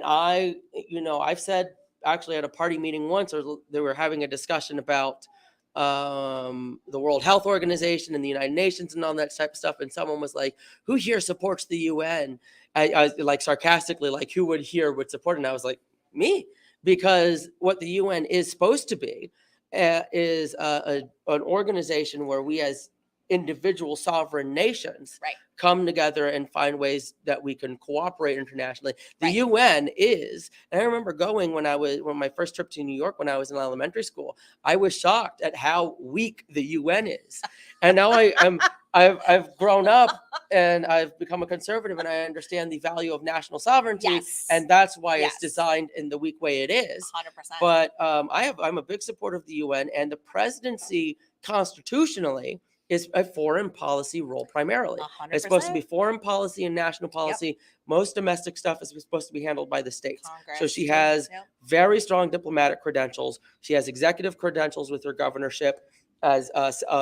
I, I've said actually at a party meeting once, or they were having a discussion about the World Health Organization and the United Nations and all that type of stuff. And someone was like, who here supports the UN? I like sarcastically, like, who would support it? And I was like, me, because what the UN is supposed to be is an organization where we as individual sovereign nations come together and find ways that we can cooperate internationally. The UN is, and I remember going when my first trip to New York when I was in elementary school, I was shocked at how weak the UN is. And now I've grown up and I've become a conservative and I understand the value of national sovereignty. Yes. And that's why it's designed in the weak way it is. 100%. But I'm a big supporter of the UN, and the presidency constitutionally is a foreign policy role primarily. 100%. It's supposed to be foreign policy and national policy. Most domestic stuff is supposed to be handled by the states. Congress, so she has very strong diplomatic credentials. She has executive credentials with her governorship as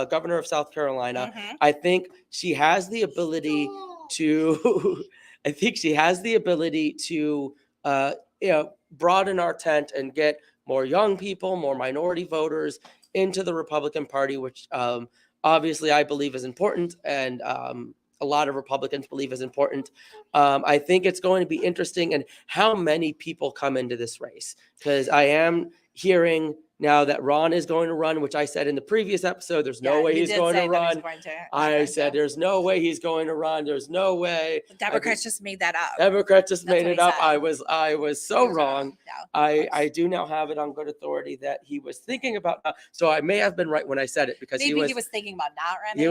governor of South Carolina. I think she has the ability to. I think she has the ability to, broaden our tent and get more young people, more minority voters into the Republican Party, which obviously I believe is important, and a lot of Republicans believe is important. I think it's going to be interesting and how many people come into this race, because I am hearing now that Ron is going to run, which I said in the previous episode, there's no way he's going to run. I said, there's no way he's going to run. There's no way. The Democrats just made that up. Democrats just made it up. Said. I was so wrong. No, I do now have it on good authority that he was thinking about. So I may have been right when I said it, because maybe he was thinking about not running.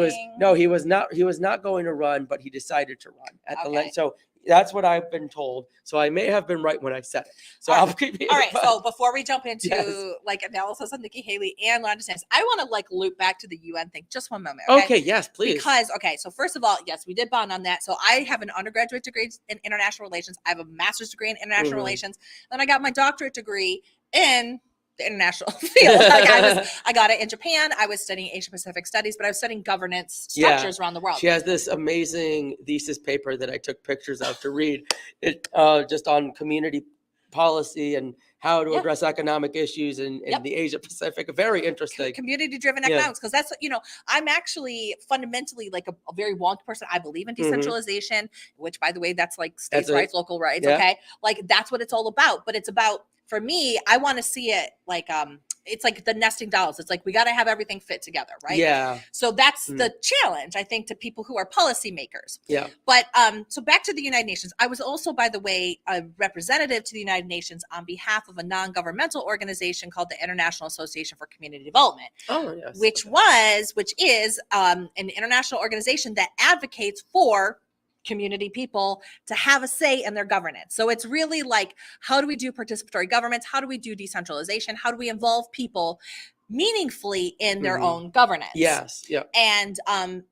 He was not going to run, but he decided to run at the length. So that's what I've been told. So I may have been right when I said it. So I'll keep you. All right. So before we jump into like analysis on Nikki Haley and Ron DeSantis, I want to loop back to the UN thing. Just one moment. Okay. Yes, please. Because, so first of all, yes, we did bond on that. So I have an undergraduate degree in international relations. I have a master's degree in international relations. Then I got my doctorate degree in the international field. I got it in Japan. I was studying Asia Pacific studies, but I was studying governance structures around the world. She has this amazing thesis paper that I took pictures of to read it, just on community policy and how to address economic issues in the Asia Pacific. Very interesting. Community-driven economics, because that's, I'm actually fundamentally like a very wonky person. I believe in decentralization, which, by the way, that's like states' rights, local rights, okay? Like, that's what it's all about. But it's about, for me, I want to see it like, it's like the nesting dolls. It's like, we got to have everything fit together, right? Yeah. So that's the challenge, I think, to people who are policymakers. Yeah. But so back to the United Nations. I was also, by the way, a representative to the United Nations on behalf of a non-governmental organization called the International Association for Community Development. Oh, yes. Which is an international organization that advocates for community people to have a say in their governance. So it's really like, how do we do participatory governments? How do we do decentralization? How do we involve people meaningfully in their own governance? Yes. Yeah. And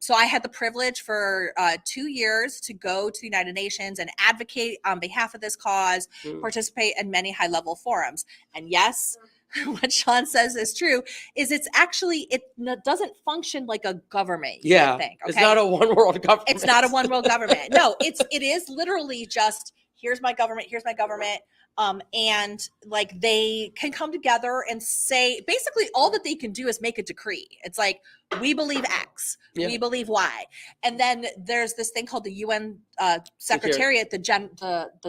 so I had the privilege for 2 years to go to the United Nations and advocate on behalf of this cause, participate in many high-level forums. And yes, what Sean says is true, is it's actually, it doesn't function like a government. Yeah. Think, okay? It's not a one world government. It's not a one world government. No, it is literally just, here's my government, here's my government. And like they can come together and say, basically all that they can do is make a decree. It's like, we believe X, we believe Y. And then there's this thing called the UN Secretariat, the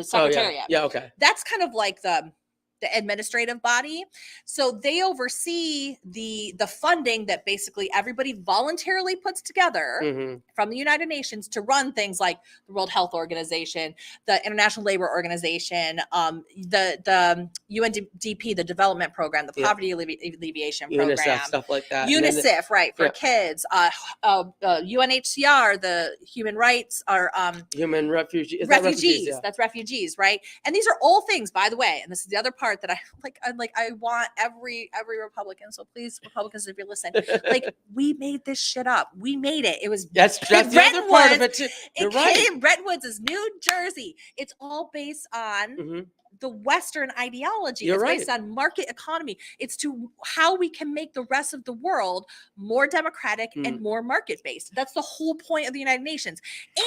Secretariat. Oh, yeah, okay. That's kind of like the administrative body. So they oversee the funding that basically everybody voluntarily puts together from the United Nations to run things like the World Health Organization, the International Labor Organization, the UNDP, the Development Program, the Poverty Alleviation Program, UNICEF, stuff like that. UNICEF, right, for kids, UNHCR, the human rights or human refugees. That's refugees, right? And these are all things, by the way, and this is the other part that I want every Republican. So please, Republicans, if you're listening, like we made this shit up. We made it. It was that's the other part of it too. You're right. Redwoods is New Jersey. It's all based on the Western ideology. You're it's based on market economy. It's to how we can make the rest of the world more democratic and more market based. That's the whole point of the United Nations.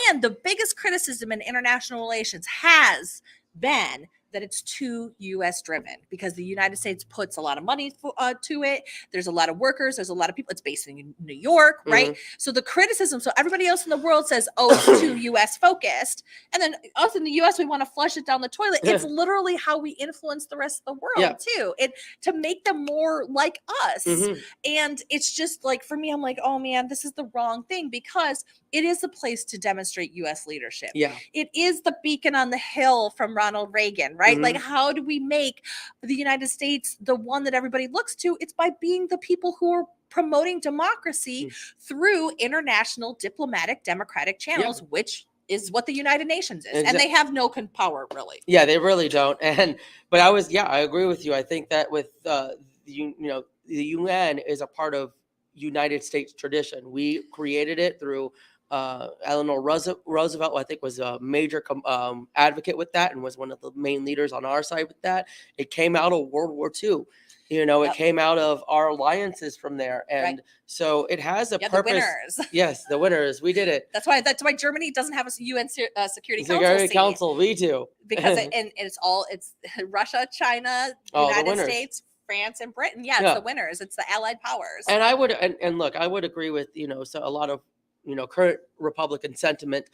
And the biggest criticism in international relations has been that it's too U.S. driven because the United States puts a lot of money to it. There's a lot of workers. There's a lot of people. It's based in New York, right? So the criticism, so everybody else in the world says, oh, it's too U.S. focused. And then us in the U.S., we want to flush it down the toilet. It's literally how we influence the rest of the world too. To make them more like us. And it's just like, for me, I'm like, oh man, this is the wrong thing because it is a place to demonstrate U.S. leadership. Yeah. It is the beacon on the hill from Ronald Reagan, right? Like, how do we make the United States the one that everybody looks to? It's by being the people who are promoting democracy through international diplomatic democratic channels, which is what the United Nations is. And they have no power, really. Yeah, they really don't. But I agree with you. I think that with the UN is a part of United States tradition. We created it through Eleanor Roosevelt, I think, was a major advocate with that and was one of the main leaders on our side with that. It came out of World War II. It came out of our alliances from there. And so it has a purpose. The winners. Yes, the winners. We did it. That's why Germany doesn't have a UN Security Council. We do. Because it's Russia, China, United States, France, and Britain. Yeah, it's the winners. It's the allied powers. And I would look, I would agree with so a lot of current Republican sentiment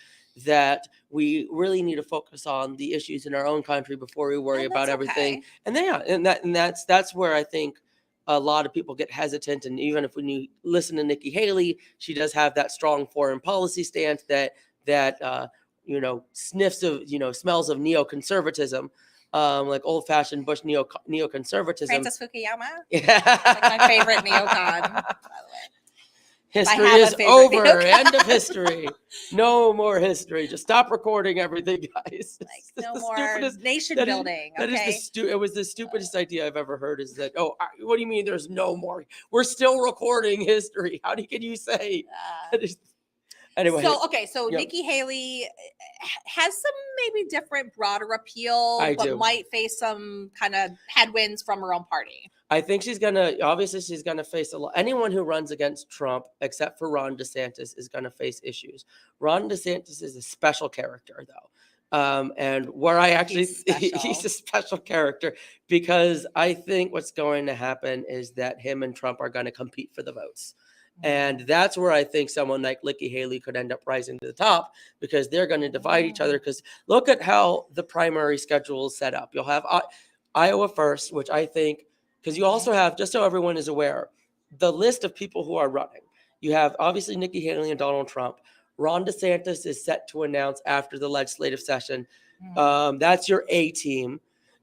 that we really need to focus on the issues in our own country before we worry about everything. And that's where I think a lot of people get hesitant. And even if when you listen to Nikki Haley, she does have that strong foreign policy stance that sniffs of smells of neoconservatism. Like old-fashioned Bush neoconservatism. Francis Fukuyama, like my favorite neocon, by the way. History is over. End of history. No more history. Just stop recording everything, guys. Like no more nation building. It was the stupidest idea I've ever heard. Is that what do you mean? There's no more? We're still recording history. How can you say? Anyway. So Nikki Haley has some maybe different, broader appeal, but might face some kind of headwinds from her own party. I think she's going to face a lot. Anyone who runs against Trump, except for Ron DeSantis, is going to face issues. Ron DeSantis is a special character, though. And where I actually, he's a special character because I think what's going to happen is that him and Trump are going to compete for the votes. And that's where I think someone like Nikki Haley could end up rising to the top because they're going to divide each other. Because look at how the primary schedule is set up. You'll have Iowa first, which I think, because you also have, just so everyone is aware, the list of people who are running. You have obviously Nikki Haley and Donald Trump. Ron DeSantis is set to announce after the legislative session. That's your A team.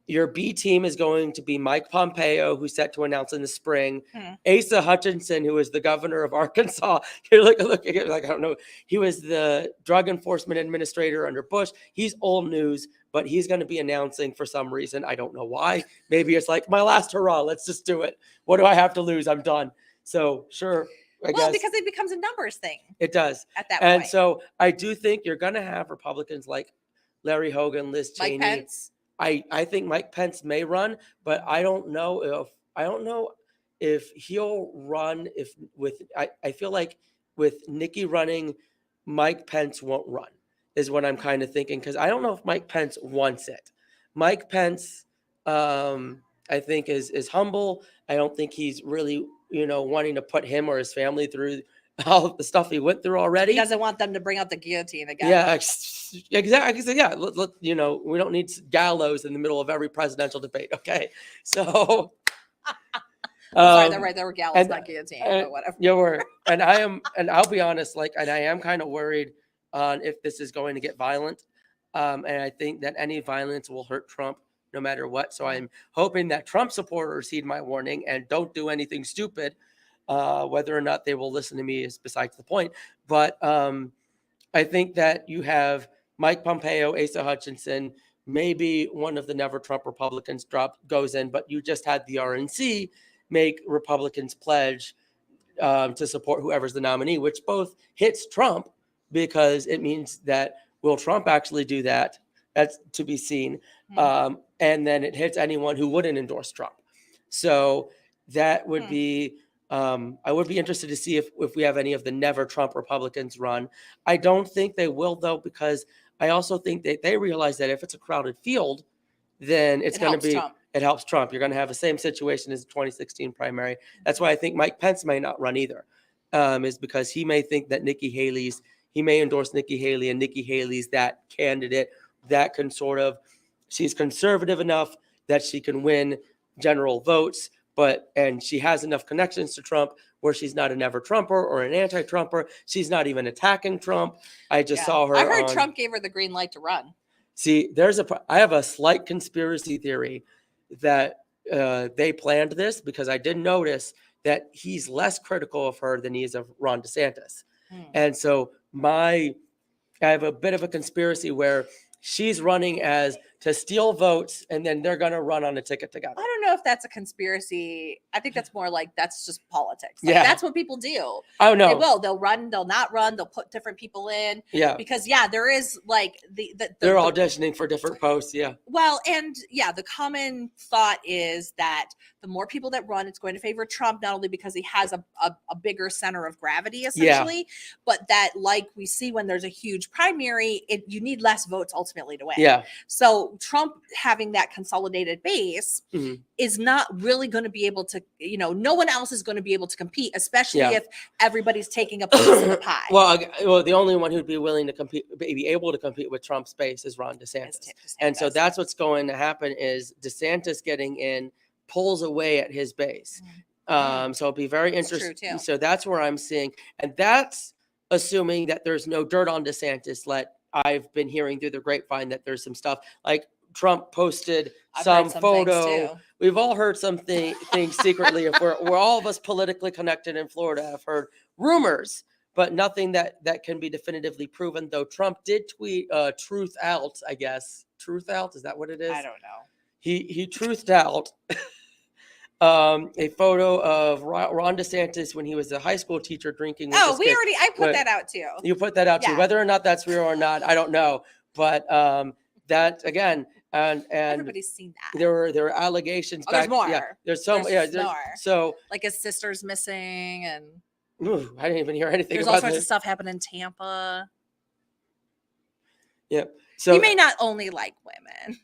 Your B team is going to be Mike Pompeo, who's set to announce in the spring. Asa Hutchinson, who is the governor of Arkansas. Look, like, I don't know. He was the drug enforcement administrator under Bush. He's old news, but he's going to be announcing for some reason. I don't know why. Maybe it's like my last hurrah. Let's just do it. What do I have to lose? I'm done. So sure. I guess. Because it becomes a numbers thing. It does. At that point. And so I do think you're going to have Republicans like Larry Hogan, Liz Cheney. Mike Pence. I think Mike Pence may run, but I don't know if he'll run I feel like with Nikki running, Mike Pence won't run, is what I'm kind of thinking, because I don't know if Mike Pence wants it. Mike Pence, I think is humble. I don't think he's really, wanting to put him or his family through all the stuff he went through already. He doesn't want them to bring out the guillotine again. Yeah, exactly. Yeah, we don't need gallows in the middle of every presidential debate. Okay, so sorry, they're right. There were gallows, not guillotine, but whatever. Yeah, and I'll be honest, and I am kind of worried on if this is going to get violent. And I think that any violence will hurt Trump no matter what. So I'm hoping that Trump supporters heed my warning and don't do anything stupid. Whether or not they will listen to me is besides the point. But I think that you have Mike Pompeo, Asa Hutchinson, maybe one of the Never Trump Republicans goes in, but you just had the RNC make Republicans pledge to support whoever's the nominee, which both hits Trump because it means that will Trump actually do that? That's to be seen. And then it hits anyone who wouldn't endorse Trump. So that would be... I would be interested to see if we have any of the Never Trump Republicans run. I don't think they will, though, because I also think that they realize that if it's a crowded field, then it helps Trump. You're going to have the same situation as the 2016 primary. That's why I think Mike Pence may not run either, is because he may think that he may endorse Nikki Haley, and Nikki Haley's that candidate that can she's conservative enough that she can win general votes, and she has enough connections to Trump where she's not a never Trumper or an anti-Trumper. She's not even attacking Trump. I just saw her. I heard Trump gave her the green light to run. See, I have a slight conspiracy theory that they planned this, because I did notice that he's less critical of her than he is of Ron DeSantis. And so I have a bit of a conspiracy where she's running to steal votes, and then they're going to run on a ticket together. I don't know if that's a conspiracy. I think that's more like that's just politics. That's what people do. Oh no, they will. They'll run. They'll not run. They'll put different people in. Yeah, because there is like they're auditioning for different posts. Yeah. Well, and the common thought is that the more people that run, it's going to favor Trump, not only because he has a bigger center of gravity, essentially, but that, like we see when there's a huge primary, you need less votes ultimately to win. Yeah. So Trump having that consolidated base is not really going to be able to, no one else is going to be able to compete, especially if everybody's taking a piece of the pie. Well, the only one who'd be willing to be able to compete with Trump's base is Ron DeSantis. And so that's what's going to happen is DeSantis getting in pulls away at his base. So it'll be very interesting. So that's where I'm seeing, and that's assuming that there's no dirt on DeSantis. I've been hearing through the grapevine that there's some stuff like Trump posted some photo. We've all heard some things secretly. If we're all of us politically connected in Florida, have heard rumors, but nothing that can be definitively proven. Though Trump did tweet truth out, I guess. Truth out, is that what it is? I don't know. He truthed out a photo of Ron DeSantis when he was a high school teacher drinking. I put that out too. You put that out too. Whether or not that's real or not, I don't know. But that again, and everybody's seen that. There were allegations. There's more. Yeah, there's so there's more. So like his sister's missing, and I didn't even hear anything. There's about all sorts of stuff happening in Tampa. Yeah. So you may not only like women.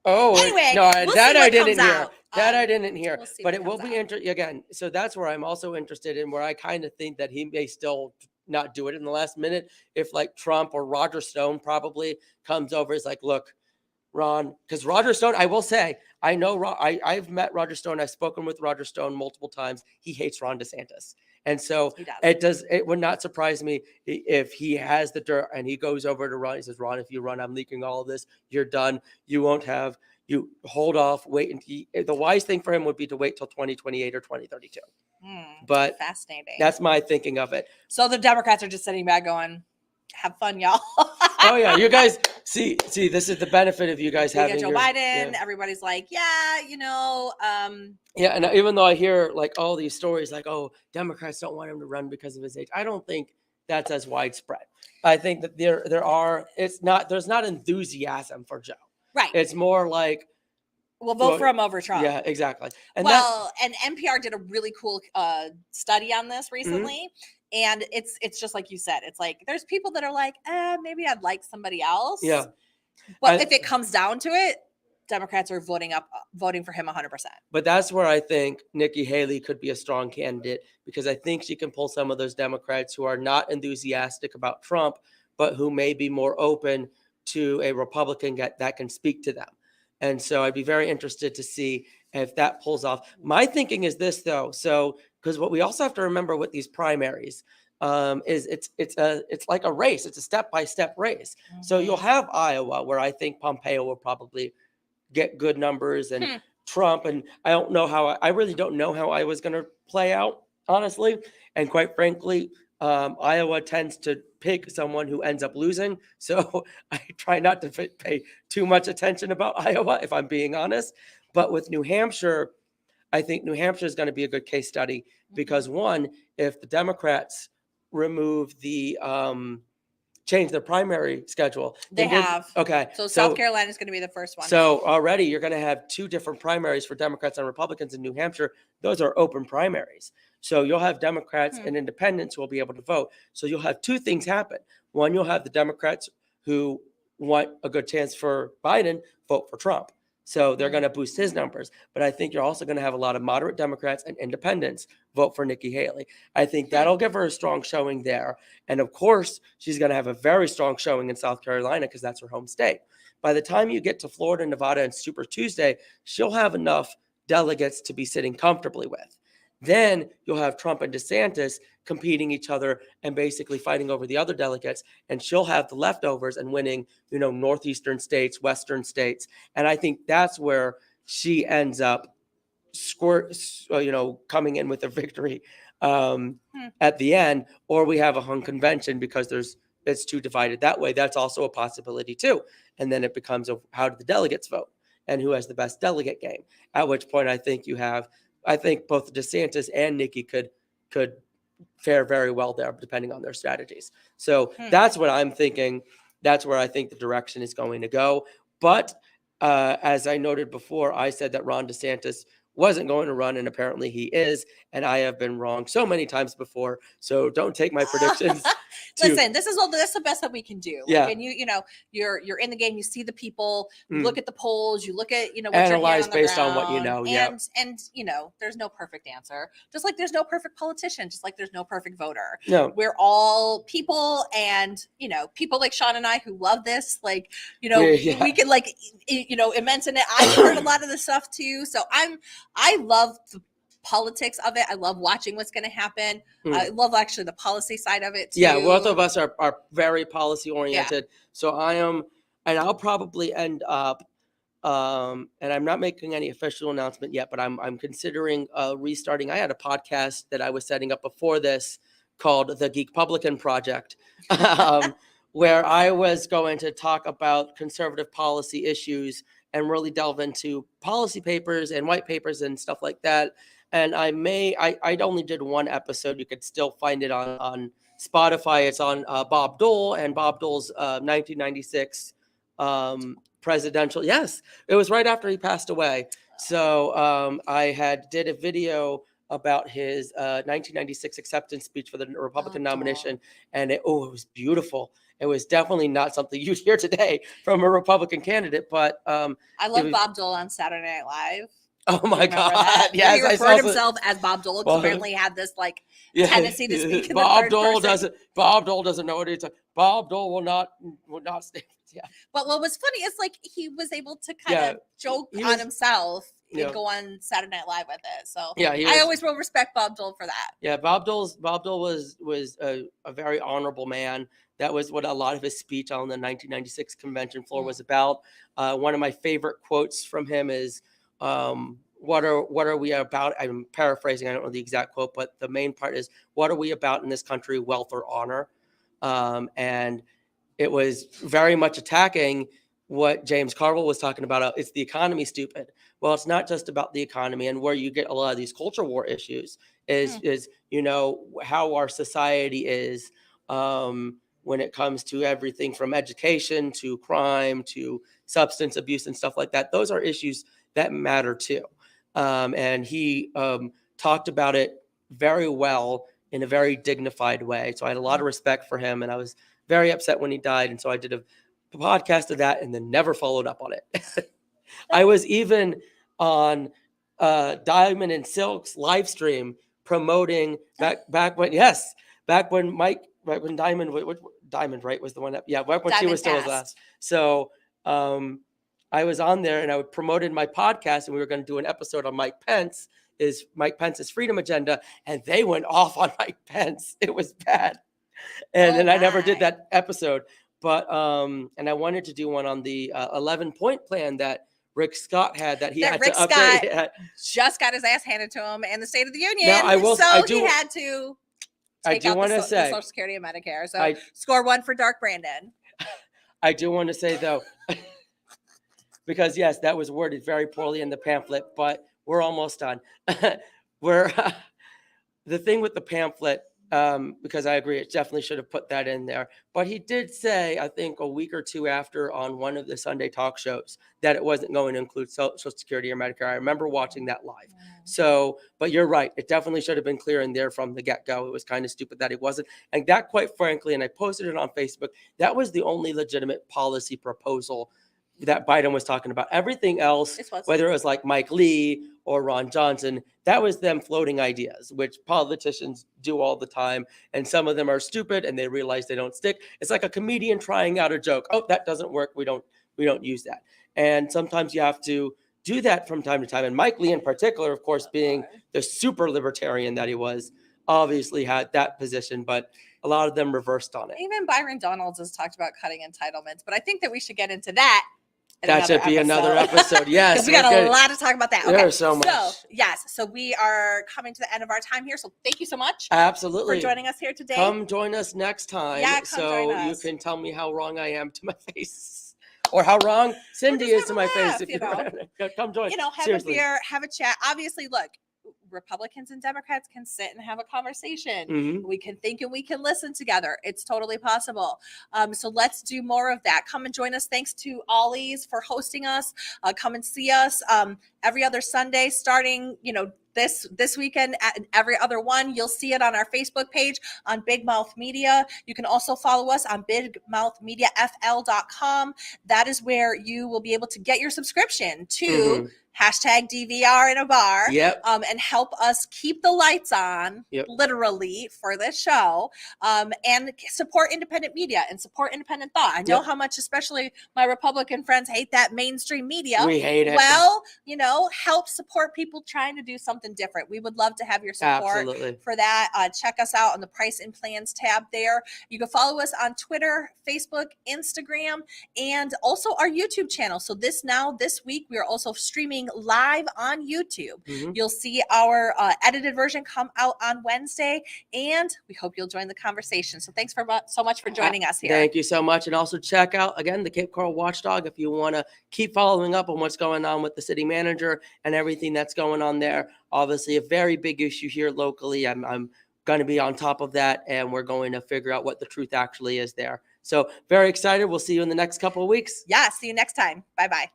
Anyway, no, that I didn't hear. Out. That I didn't hear. We'll but it will be interesting again. So that's where I'm also interested in, where I kind of think that he may still not do it in the last minute. If like Trump or Roger Stone probably comes over, is like, look, Ron, because Roger Stone, I will say, I know I've met Roger Stone. I've spoken with Roger Stone multiple times. He hates Ron DeSantis. And so it would not surprise me if he has the dirt and he goes over to Ron. He says, Ron, if you run, I'm leaking all of this. You're done. You hold off, wait. And the wise thing for him would be to wait till 2028 or 2032. But fascinating. That's my thinking of it. So the Democrats are just sitting back going, have fun, y'all. Oh yeah, you guys see. This is the benefit of you guys having Joe Biden. Everybody's like, yeah. Yeah, and even though I hear like all these stories, like, oh, Democrats don't want him to run because of his age, I don't think that's as widespread. I think that there's not enthusiasm for Joe. Right. It's more like, we'll vote for him over Trump. Yeah, exactly. And NPR did a really cool study on this recently. And it's just like you said, it's like there's people that are like, maybe I'd like somebody else. Yeah. But if it comes down to it, Democrats are voting for him 100%. But that's where I think Nikki Haley could be a strong candidate, because I think she can pull some of those Democrats who are not enthusiastic about Trump, but who may be more open to a Republican that can speak to them. And so I'd be very interested to see if that pulls off. My thinking is this, though. So, because what we also have to remember with these primaries is it's like a race. It's a step-by-step race. So you'll have Iowa, where I think Pompeo will probably get good numbers, and Trump. And I really don't know how Iowa's going to play out, honestly. And quite frankly, Iowa tends to pick someone who ends up losing. So I try not to pay too much attention about Iowa, if I'm being honest. But with New Hampshire, I think New Hampshire is going to be a good case study, because one, if the Democrats remove change their primary schedule. Okay. So South Carolina is going to be the first one. So already you're going to have two different primaries for Democrats and Republicans in New Hampshire. Those are open primaries. So you'll have Democrats and independents who will be able to vote. So you'll have two things happen. One, you'll have the Democrats who want a good chance for Biden vote for Trump. So they're going to boost his numbers. But I think you're also going to have a lot of moderate Democrats and independents vote for Nikki Haley. I think that'll give her a strong showing there. And of course, she's going to have a very strong showing in South Carolina, because that's her home state. By the time you get to Florida, Nevada, and Super Tuesday, she'll have enough delegates to be sitting comfortably with. Then you'll have Trump and DeSantis competing each other and basically fighting over the other delegates, and she'll have the leftovers and winning, northeastern states, western states. And I think that's where she ends up coming in with a victory at the end, or we have a hung convention because it's too divided that way. That's also a possibility too. And then it becomes how do the delegates vote and who has the best delegate game, at which point I think both DeSantis and Nikki could fare very well there, depending on their strategies. So that's what I'm thinking. That's where I think the direction is going to go. But as I noted before, I said that Ron DeSantis wasn't going to run, and apparently he is, and I have been wrong so many times before. So don't take my predictions. Listen, this is the best that we can do. Yeah. And you're in the game. You see the people. You look at the polls. You look at what analyze you're based on what you know. And there's no perfect answer. Just like there's no perfect politician. Just like there's no perfect voter. No, we're all people, and people like Sean and I who love this. We can immense in it. I've heard a lot of the stuff too. So I love the politics of it. I love watching what's going to happen. I love actually the policy side of it too. Yeah, both of us are very policy oriented. Yeah. So I am, and I'll probably end up, and I'm not making any official announcement yet, but I'm considering restarting. I had a podcast that I was setting up before this called the Geekpublican Project, where I was going to talk about conservative policy issues and really delve into policy papers and white papers and stuff like that. And I only did one episode. You could still find it on Spotify. It's on Bob Dole and Bob Dole's 1996 presidential. Yes, it was right after he passed away. So I did a video about his 1996 acceptance speech for the Republican nomination. And it was beautiful. It was definitely not something you'd hear today from a Republican candidate, but I love Bob Dole on Saturday Night Live. Oh my God! Yes, he referred himself as Bob Dole. Apparently, had this tendency to speak in Bob the third Dole person. Bob Dole doesn't know what he's talking. Bob Dole will not stay. Yeah. But what was funny is he was able to kind of joke on himself. and go on Saturday Night Live with it. So yeah, I always will respect Bob Dole for that. Yeah, Bob Dole was a very honorable man. That was what a lot of his speech on the 1996 convention floor was about. One of my favorite quotes from him is, what are we about? I'm paraphrasing, I don't know the exact quote, but the main part is, what are we about in this country, wealth or honor? And it was very much attacking what James Carville was talking about. It's the economy, stupid. Well, it's not just about the economy, and where you get a lot of these culture war issues is how our society is when it comes to everything from education to crime to substance abuse and stuff like that. Those are issues that matter too. And he talked about it very well in a very dignified way. So I had a lot of respect for him, and I was very upset when he died. And so I did a podcast of that and then never followed up on it. I was even on Diamond and Silk's live stream promoting back when Diamond, right, was the one that, back when she was still his last. So I was on there and I promoted my podcast, and we were going to do an episode on Mike Pence's freedom agenda, and they went off on Mike Pence. It was bad. And I never did that episode. But and I wanted to do one on the 11-point plan that Rick Scott had that he had to update. Scott just got his ass handed to him in the State of the Union. Now, he had to take out the Social Security and Medicare. So score one for Dark Brandon. I do want to say, though, because, yes, that was worded very poorly in the pamphlet, but we're almost done. The thing with the pamphlet, because I agree, it definitely should have put that in there. But he did say, I think a week or two after on one of the Sunday talk shows, that it wasn't going to include Social Security or Medicare. I remember watching that live. So, but you're right. It definitely should have been clear in there from the get-go. It was kind of stupid that it wasn't. And that, quite frankly, and I posted it on Facebook, that was the only legitimate policy proposal that Biden was talking about. Everything else, whether it was like Mike Lee or Ron Johnson, that was them floating ideas, which politicians do all the time. And some of them are stupid and they realize they don't stick. It's like a comedian trying out a joke. Oh, that doesn't work. We don't use that. And sometimes you have to do that from time to time. And Mike Lee in particular, of course, being the super libertarian that he was, obviously had that position, but a lot of them reversed on it. Even Byron Donalds has talked about cutting entitlements, but I think that we should get into that. That should be another episode. Yes. Because we got a lot to talk about that. Okay. There's so much. So we are coming to the end of our time here. So thank you so much. Absolutely. For joining us here today. Come join us next time. Yeah, join us. You can tell me how wrong I am to my face. Or how wrong Cindy is to my face. Come join. Have a beer, have a chat. Obviously, look, Republicans and Democrats can sit and have a conversation. Mm-hmm. We can think and we can listen together. It's totally possible. So let's do more of that. Come and join us. Thanks to Ollie's for hosting us. Come and see us every other Sunday starting, this weekend and every other one. You'll see it on our Facebook page on Big Mouth Media. You can also follow us on bigmouthmediafl.com. That is where you will be able to get your subscription to #DVR in a bar. Yep. And help us keep the lights on, literally, for this show, and support independent media and support independent thought. I know how much, especially my Republican friends, hate that mainstream media. We hate it. Well, help support people trying to do something different. We would love to have your support for that. Check us out on the Price and Plans tab there. You can follow us on Twitter, Facebook, Instagram, and also our YouTube channel. So this week, we are also streaming live on YouTube. Mm-hmm. You'll see our edited version come out on Wednesday, and we hope you'll join the conversation. So thanks so much for joining us here. Thank you so much. And also check out, again, the Cape Coral Watchdog if you want to keep following up on what's going on with the city manager and everything that's going on there. Obviously, a very big issue here locally. I'm going to be on top of that, and we're going to figure out what the truth actually is there. So very excited. We'll see you in the next couple of weeks. Yeah, see you next time. Bye-bye.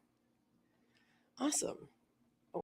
Awesome.